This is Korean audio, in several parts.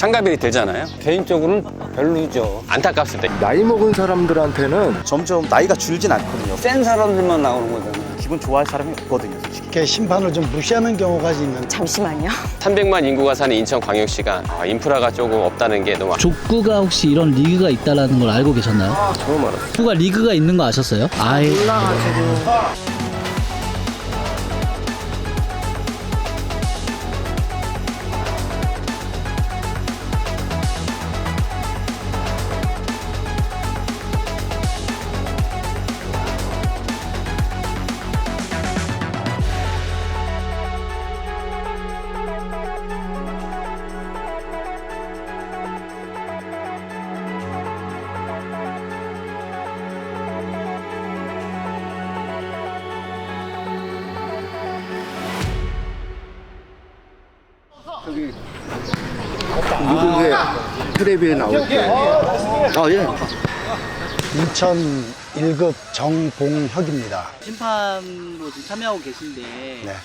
참가비리 들잖아요. 개인적으로는 별로죠. 안타깝습니다. 나이 먹은 사람들한테는 점점 나이가 줄진 않거든요. 센 사람들만 나오는 거잖아요. 기분 좋아할 사람이 없거든요, 솔직히. 이렇게 심판을 좀 무시하는 경우가 있는. 잠시만요. 300만 인구가 사는 인천광역시가 인프라가 조금 없다는 게 너무 족구가 혹시 이런 리그가 있다는 걸 알고 계셨나요? 처음 알았어요. 족구가 리그가 있는 거 아셨어요? 아예 미국의 텔레비에 나올 때 예. 인천 1급 정봉혁입니다. 심판으로 지금 참여하고 계신데 네.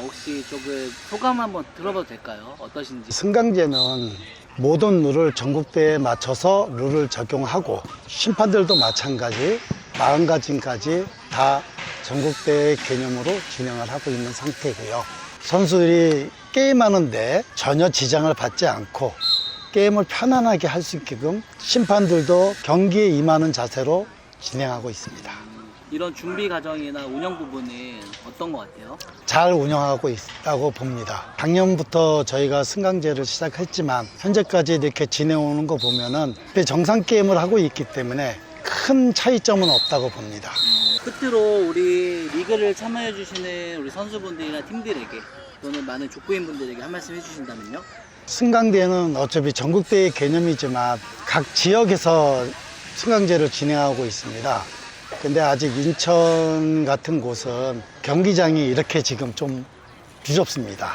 혹시 조금 소감 한번 들어봐도 될까요? 어떠신지? 승강제는 모든 룰을 전국대에 맞춰서 룰을 적용하고 심판들도 마찬가지 마음가짐까지 다 전국대의 개념으로 진행을 하고 있는 상태고요. 선수들이 게임하는데 전혀 지장을 받지 않고 게임을 편안하게 할 수 있게끔 심판들도 경기에 임하는 자세로 진행하고 있습니다. 이런 준비 과정이나 운영 부분은 어떤 것 같아요? 잘 운영하고 있다고 봅니다. 작년부터 저희가 승강제를 시작했지만 현재까지 이렇게 지내오는 거 보면은 정상 게임을 하고 있기 때문에 큰 차이점은 없다고 봅니다. 끝으로 우리 리그를 참여해 주시는 우리 선수분들이나 팀들에게 또는 많은 족구인 분들에게 한 말씀 해주신다면요? 승강대는 어차피 전국대의 개념이지만 각 지역에서 승강제를 진행하고 있습니다. 근데 아직 인천 같은 곳은 경기장이 이렇게 지금 좀 유좁습니다.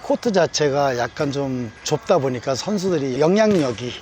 코트 자체가 약간 좀 좁다 보니까 선수들이 영향력이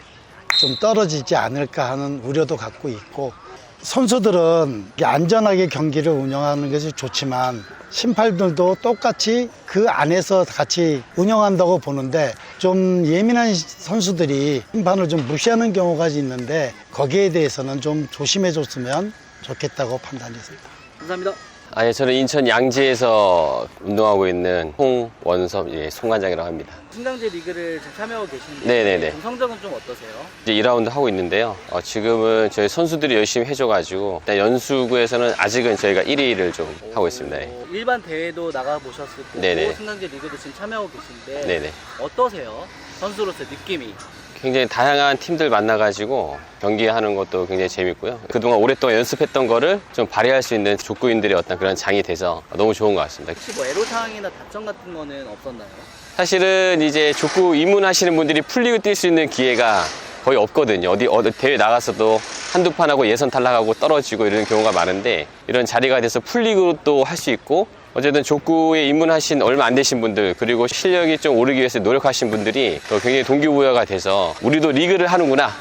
좀 떨어지지 않을까 하는 우려도 갖고 있고, 선수들은 안전하게 경기를 운영하는 것이 좋지만 심판들도 똑같이 그 안에서 같이 운영한다고 보는데, 좀 예민한 선수들이 심판을 좀 무시하는 경우가 있는데 거기에 대해서는 좀 조심해 줬으면 좋겠다고 판단했습니다. 감사합니다. 아니, 저는 인천 양지에서 운동하고 있는 홍원섭 송관장이라고 합니다. 승강제 리그를 지금 참여하고 계신데 네네네. 성적은 좀 어떠세요? 이제 2라운드 하고 있는데요. 지금은 저희 선수들이 열심히 해줘가지고 일단 연수구에서는 아직은 저희가 1위를 좀 하고 있습니다. 네. 일반 대회도 나가보셨을 거고 네네. 승강제 리그도 지금 참여하고 계신데 네네. 어떠세요? 선수로서 느낌이? 굉장히 다양한 팀들 만나가지고 경기하는 것도 굉장히 재밌고요. 그동안 오랫동안 연습했던 거를 좀 발휘할 수 있는 족구인들의 어떤 그런 장이 돼서 너무 좋은 것 같습니다. 혹시 뭐 애로사항이나 다점 같은 거는 없었나요? 사실은 이제 족구 입문하시는 분들이 풀리고 뛸 수 있는 기회가 거의 없거든요. 어디 대회 나가서도 한두 판 하고 예선 탈락하고 떨어지고 이런 경우가 많은데, 이런 자리가 돼서 풀리고 또 할 수 있고, 어쨌든 족구에 입문하신 얼마 안 되신 분들, 그리고 실력이 좀 오르기 위해서 노력하신 분들이 또 굉장히 동기부여가 돼서 우리도 리그를 하는구나.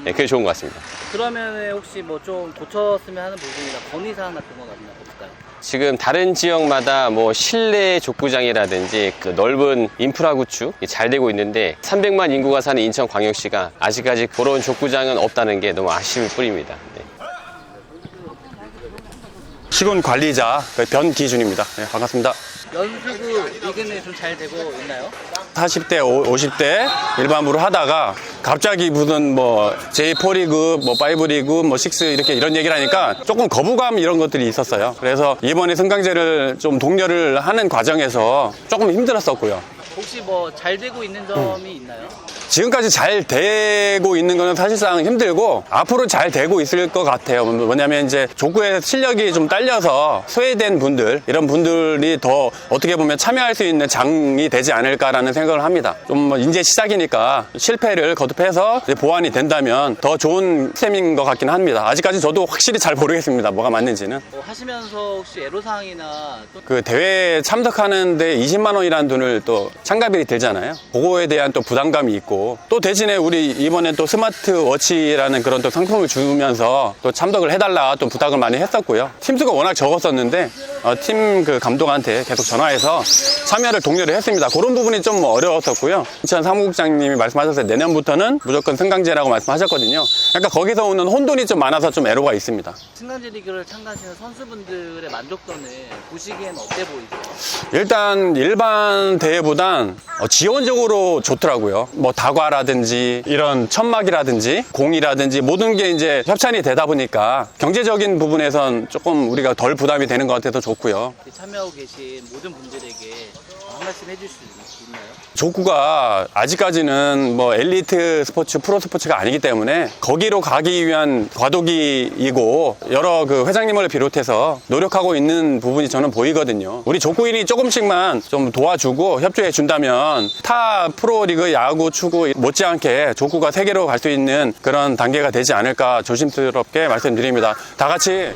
네, 그게 좋은 것 같습니다. 그러면 혹시 뭐 좀 고쳤으면 하는 부분이나 건의사항 같은 건 없을까요? 지금 다른 지역마다 뭐 실내 족구장이라든지 그 넓은 인프라 구축이 잘 되고 있는데, 300만 인구가 사는 인천광역시가 아직까지 그런 족구장은 없다는 게 너무 아쉬울 뿐입니다. 네. 시군 관리자 변기준입니다. 네, 반갑습니다. 연수구 리그는 좀 잘 되고 있나요? 40대, 50대 일반부로 하다가 갑자기 무슨 뭐 J4리그, 뭐 5리그, 뭐 6 이렇게 이런 얘기를 하니까 조금 거부감 이런 것들이 있었어요. 그래서 이번에 승강제를 좀 독려를 하는 과정에서 조금 힘들었었고요. 혹시 뭐 잘 되고 있는 점이 있나요? 지금까지 잘 되고 있는 거는 사실상 힘들고 앞으로 잘 되고 있을 것 같아요. 뭐냐면 이제 족구의 실력이 좀 딸려서 소외된 분들, 이런 분들이 더 어떻게 보면 참여할 수 있는 장이 되지 않을까라는 생각을 합니다. 좀 이제 시작이니까 실패를 거듭해서 이제 보완이 된다면 더 좋은 시스템인 것 같긴 합니다. 아직까지 저도 확실히 잘 모르겠습니다. 뭐가 맞는지는. 뭐 하시면서 혹시 애로사항이나 또 그 대회에 참석하는데 20만 원이라는 돈을 또 참가비리 들잖아요. 그거에 대한 또 부담감이 있고, 있고, 또 대신에 우리 이번에 또 스마트워치라는 그런 또 상품을 주면서 또 참석을 해달라 또 부탁을 많이 했었고요. 팀수가 워낙 적었었는데 팀 그 감독한테 계속 전화해서 참여를 독려를 했습니다. 그런 부분이 좀 어려웠었고요. 인천 사무국장님이 말씀하셨을 때 내년부터는 무조건 승강제라고 말씀하셨거든요. 그러니까 거기서 오는 혼돈이 좀 많아서 좀 애로가 있습니다. 승강제 리그를 참가하시는 선수분들의 만족도는 보시기에는 어때 보이세요? 일단 일반 대회보단 지원적으로 좋더라고요. 뭐 다과라든지 이런 천막이라든지 공이라든지 모든 게 이제 협찬이 되다 보니까 경제적인 부분에선 조금 우리가 덜 부담이 되는 것 같아서 좋고요. 참여하고 계신 모든 분들에게 한 말씀 해줄 수 있나요? 족구가 아직까지는 뭐 엘리트 스포츠, 프로 스포츠가 아니기 때문에 거기로 가기 위한 과도기이고 여러 그 회장님을 비롯해서 노력하고 있는 부분이 저는 보이거든요. 우리 족구인이 조금씩만 좀 도와주고 협조해 준다면 타 프로리그 야구, 축구 못지않게 족구가 세계로 갈 수 있는 그런 단계가 되지 않을까 조심스럽게 말씀드립니다. 다 같이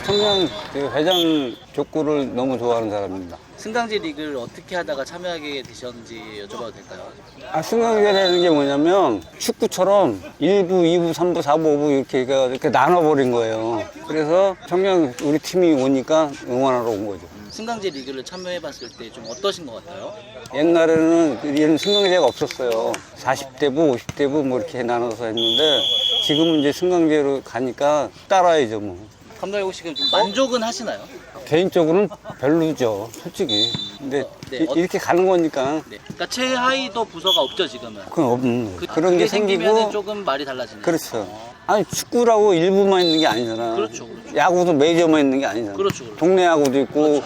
청년 회장 족구를 너무 좋아하는 사람입니다. 승강제 리그를 어떻게 하다가 참여하게 되셨는지 여쭤봐도 될까요? 승강제라는 게 뭐냐면 축구처럼 1부, 2부, 3부, 4부, 5부 이렇게 나눠버린 거예요. 그래서 청년 우리 팀이 오니까 응원하러 온 거죠. 승강제 리그를 참여해봤을 때 좀 어떠신 것 같아요? 옛날에는 이런 승강제가 없었어요. 40대부, 50대부 뭐 이렇게 나눠서 했는데 지금은 이제 승강제로 가니까 따라야죠 뭐. 감독님 혹시 좀 만족은 하시나요? 개인적으로는 별로죠, 솔직히. 근데 네, 이렇게 가는 거니까 네. 그러니까 최하위도 부서가 없죠 지금은. 그건 없는 거예요. 그런 그게 게 생기면 생기고 조금 말이 달라지네요. 그렇죠. 아니 축구라고 일부만 있는 게 아니잖아. 그렇죠. 야구도 메이저만 있는 게 아니잖아. 그렇죠. 동네 야구도 있고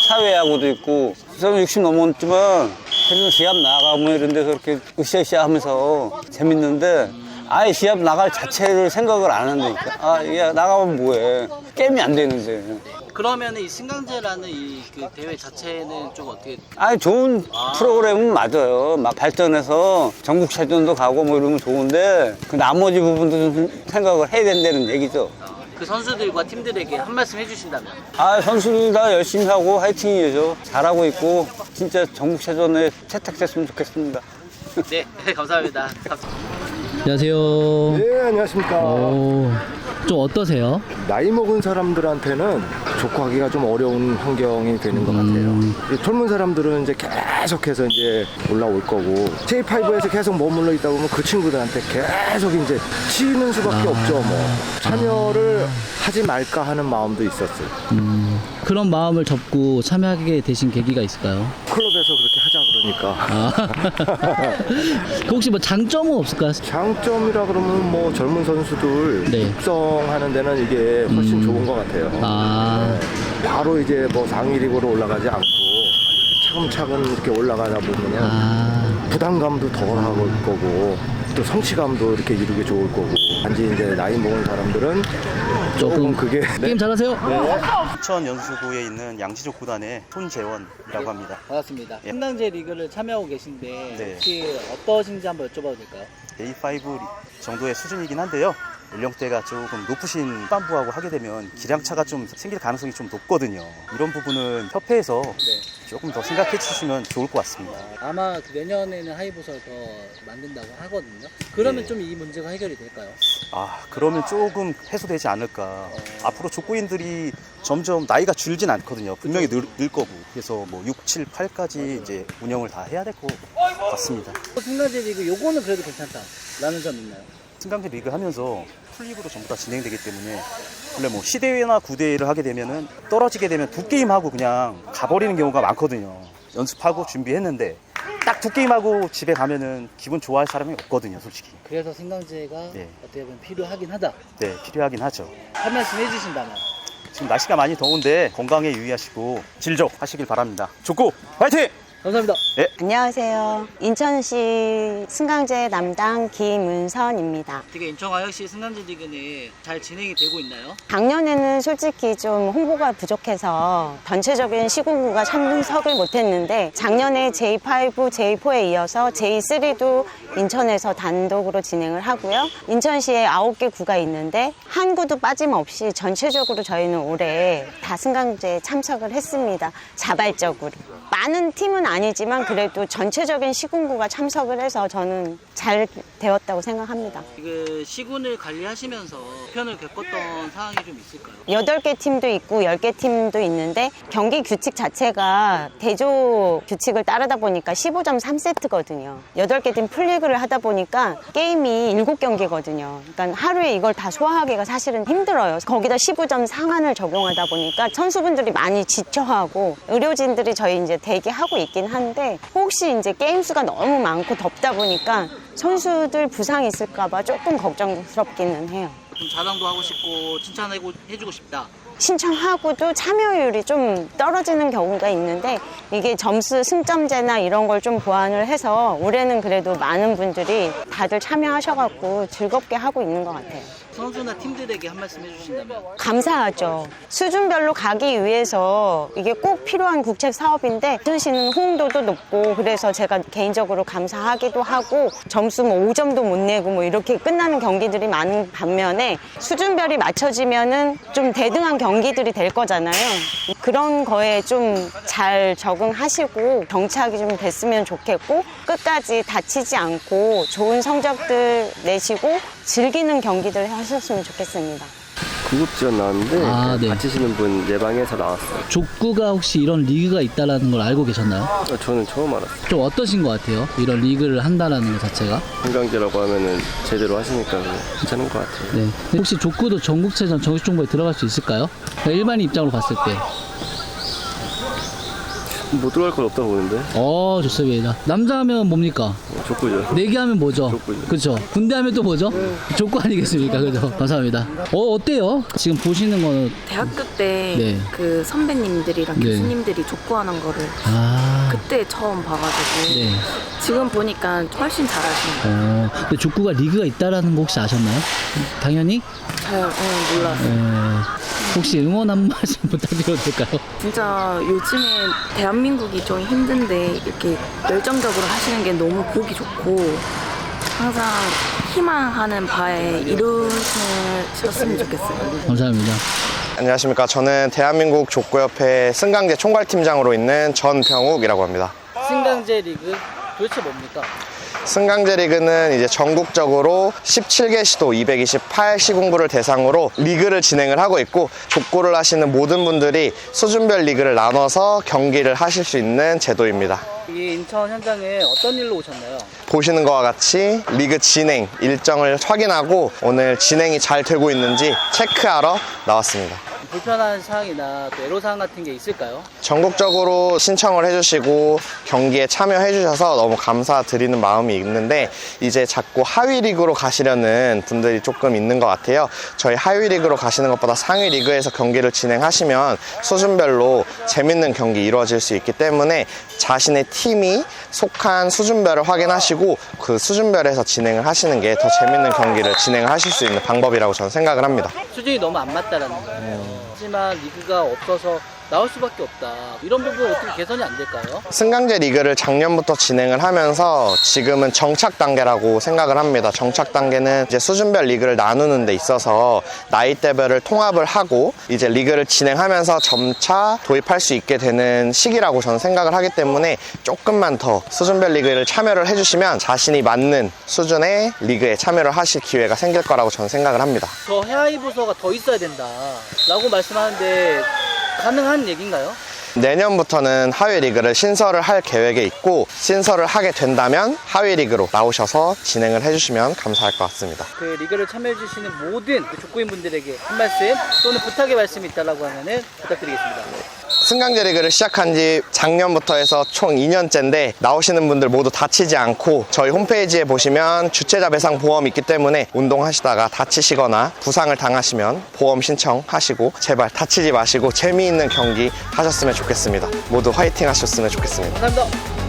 사회 야구도 있고. 저는 60 넘었지만 그래도 시합 나가면 이런 데서 이렇게 으쌰으쌰 하면서 재밌는데 아예 시합 나갈 자체를 생각을 안 한다니까. 야 나가면 뭐해. 게임이 안 되는데. 그러면 이 승강제라는 이 그 대회 자체는 좀 어떻게? 좋은 프로그램은 맞아요. 막 발전해서 전국체전도 가고 뭐 이러면 좋은데 그 나머지 부분도 좀 생각을 해야 된다는 얘기죠. 그 선수들과 팀들에게 한 말씀 해주신다면? 선수들 다 열심히 하고 화이팅이죠. 잘하고 있고 진짜 전국체전에 채택됐으면 좋겠습니다. 네, 감사합니다. 안녕하세요. 네, 안녕하십니까. 좀 어떠세요? 나이 먹은 사람들한테는 족구하기가 좀 어려운 환경이 되는 것 같아요. 이 젊은 사람들은 이제 계속해서 이제 올라올 거고 J5에서 계속 머물러 있다 보면 그 친구들한테 계속 이제 치이는 수밖에 없죠. 뭐 참여를 하지 말까 하는 마음도 있었어요. 그런 마음을 접고 참여하게 되신 계기가 있을까요? 클럽에서 그렇게 하자 그러니까. 그 혹시 뭐 장점은 없을까요? 장점이라 그러면 뭐 젊은 선수들 네. 육성하는 데는 이게 훨씬 좋은 것 같아요. 네. 바로 이제 뭐 상위 리그로 올라가지 않고 차근차근 이렇게 올라가다 보면은 부담감도 덜 하고 거고 또 성취감도 이렇게 이루기 좋을 거고 단지 이제 나이 먹은 사람들은 조금 그게 게임 잘하세요? 인천 연수구에 있는 양지족 구단의 손재원이라고 합니다. 반갑습니다. 승강제 리그를 참여하고 계신데 네. 혹시 어떠신지 한번 여쭤봐도 될까요? A5 정도의 수준이긴 한데요. 연령대가 조금 높으신 후반부하고 하게 되면 기량차가 좀 생길 가능성이 좀 높거든요. 이런 부분은 협회에서 조금 더 생각해 주시면 좋을 것 같습니다. 아마 그 내년에는 하이브서를 더 만든다고 하거든요. 그러면 네. 좀 이 문제가 해결이 될까요? 그러면 조금 해소되지 않을까. 앞으로 족구인들이 점점 나이가 줄진 않거든요. 분명히 늘 거고. 그래서 뭐 6, 7, 8까지 이제 운영을 다 해야 될 것 같습니다. 승강제 리그 요거는 그래도 괜찮다라는 점 있나요? 승강제 리그 하면서 풀리그로 전부 다 진행되기 때문에 원래 뭐 시대회나 구대회를 하게 되면은 떨어지게 되면 두 게임 하고 그냥 가버리는 경우가 많거든요. 연습하고 준비했는데 딱 두 게임 하고 집에 가면은 기분 좋아할 사람이 없거든요, 솔직히. 그래서 승강제가 네. 어떻게 보면 필요하긴 하다. 네, 필요하긴 하죠. 한 말씀 해주신다면? 지금 날씨가 많이 더운데 건강에 유의하시고 질적 하시길 바랍니다. 족구 화이팅! 감사합니다. 안녕하세요. 인천시 승강제 담당 김은선입니다. 어떻게 인천광역시 승강제 리그는 잘 진행이 되고 있나요? 작년에는 솔직히 좀 홍보가 부족해서 전체적인 시군구가 참석을 못했는데 작년에 J5, J4에 이어서 J3도 인천에서 단독으로 진행을 하고요. 인천시에 9개 구가 있는데 한 구도 빠짐없이 전체적으로 저희는 올해 다 승강제에 참석을 했습니다. 자발적으로. 많은 팀은 아니지만 그래도 전체적인 시군구가 참석을 해서 저는 잘 되었다고 생각합니다. 그 시군을 관리하시면서 편을 겪었던 상황이 좀 있을까요? 8개 팀도 있고 10개 팀도 있는데 경기 규칙 자체가 대조 규칙을 따르다 보니까 15점 3세트거든요. 8개 팀 풀리그를 하다 보니까 게임이 7경기거든요. 그러니까 하루에 이걸 다 소화하기가 사실은 힘들어요. 거기다 15점 상한을 적용하다 보니까 선수분들이 많이 지쳐하고 의료진들이 저희 이제 대기하고 있긴 한데 혹시 이제 게임 수가 너무 많고 덥다 보니까 선수들 부상이 있을까봐 조금 걱정스럽기는 해요. 좀 자랑도 하고 싶고 칭찬해주고 싶다. 신청하고도 참여율이 좀 떨어지는 경우가 있는데 이게 점수 승점제나 이런 걸 좀 보완을 해서 올해는 그래도 많은 분들이 다들 참여하셔갖고 즐겁게 하고 있는 것 같아요. 선수나 팀들에게 한 말씀 해주신다면? 감사하죠. 수준별로 가기 위해서 이게 꼭 필요한 국책 사업인데 드시는 호응도도 높고 그래서 제가 개인적으로 감사하기도 하고 점수 뭐 5점도 못 내고 뭐 이렇게 끝나는 경기들이 많은 반면에 수준별이 맞춰지면은 좀 대등한 경기들이 될 거잖아요. 그런 거에 좀 잘 적응하시고 정착이 좀 됐으면 좋겠고 끝까지 다치지 않고 좋은 성적들 내시고 즐기는 경기들 하셨으면 좋겠습니다. 구급지원 나왔는데 아, 네. 다치시는 분 예방해서 나왔어요. 족구가 혹시 이런 리그가 있다라는 걸 알고 계셨나요? 저는 처음 알았어요. 좀 어떠신 것 같아요? 이런 리그를 한다라는 것 자체가? 건강제라고 하면은 제대로 하시니까 괜찮은 것 같아요. 네. 혹시 족구도 전국체전 정식종목에 들어갈 수 있을까요? 그러니까 일반인 입장으로 봤을 때. 못 들어갈 건 없다고 보는데. 좋습니다. 남자 하면 뭡니까? 족구죠. 내기 하면 뭐죠? 족구죠. 그렇죠. 군대 하면 또 뭐죠? 족구 아니겠습니까? 그죠? 감사합니다. 어때요? 지금 보시는 거는 대학교 때 네. 그 선배님들이랑 네. 교수님들이 족구하는 거를 그때 처음 봐가지고 네. 지금 보니까 훨씬 잘하시는 거예요. 근데 족구가 리그가 있다라는 거 혹시 아셨나요? 당연히? 잘 몰랐어요. 혹시 응원 한 말씀 부탁드려도 될까요? 진짜 요즘에 대한민국이 좀 힘든데 이렇게 열정적으로 하시는 게 너무 보기 좋고 항상 희망하는 바에 이루셨으면 좋겠어요. 감사합니다. 안녕하십니까. 저는 대한민국 족구협회 승강제 총괄팀장으로 있는 전병욱이라고 합니다. 승강제 리그 도대체 뭡니까? 승강제 리그는 이제 전국적으로 17개 시도 228시군구를 대상으로 리그를 진행을 하고 있고 족구를 하시는 모든 분들이 수준별 리그를 나눠서 경기를 하실 수 있는 제도입니다. 이 인천 현장에 어떤 일로 오셨나요? 보시는 것과 같이 리그 진행 일정을 확인하고 오늘 진행이 잘 되고 있는지 체크하러 나왔습니다. 불편한 사항이나 또 애로사항 같은 게 있을까요? 전국적으로 신청을 해주시고 경기에 참여해 주셔서 너무 감사드리는 마음이 있는데 이제 자꾸 하위 리그로 가시려는 분들이 조금 있는 것 같아요. 저희 하위 리그로 가시는 것보다 상위 리그에서 경기를 진행하시면 수준별로 재밌는 경기 이루어질 수 있기 때문에 자신의 팀이 속한 수준별을 확인하시고 그 수준별에서 진행을 하시는 게 더 재밌는 경기를 진행을 하실 수 있는 방법이라고 저는 생각을 합니다. 수준이 너무 안 맞다라는 거예요. 하지만 리그가 없어서 나올 수밖에 없다. 이런 부분 어떻게 개선이 안 될까요? 승강제 리그를 작년부터 진행을 하면서 지금은 정착 단계라고 생각을 합니다. 정착 단계는 이제 수준별 리그를 나누는 데 있어서 나이대별을 통합을 하고 이제 리그를 진행하면서 점차 도입할 수 있게 되는 시기라고 저는 생각을 하기 때문에 조금만 더 수준별 리그를 참여를 해주시면 자신이 맞는 수준의 리그에 참여를 하실 기회가 생길 거라고 저는 생각을 합니다. 저 하위 부서가 더 있어야 된다라고 말씀하는데 가능한 얘기인가요? 내년부터는 하위 리그를 신설을 할 계획에 있고 신설을 하게 된다면 하위 리그로 나오셔서 진행을 해주시면 감사할 것 같습니다. 그 리그를 참여해주시는 모든 족구인 분들에게 한 말씀 또는 부탁의 말씀이 있다라고 하면은 부탁드리겠습니다. 승강제 리그를 시작한 지 작년부터 해서 총 2년째인데 나오시는 분들 모두 다치지 않고 저희 홈페이지에 보시면 주최자 배상 보험이 있기 때문에 운동하시다가 다치시거나 부상을 당하시면 보험 신청하시고 제발 다치지 마시고 재미있는 경기 하셨으면 좋겠습니다. 모두 화이팅 하셨으면 좋겠습니다. 감사합니다.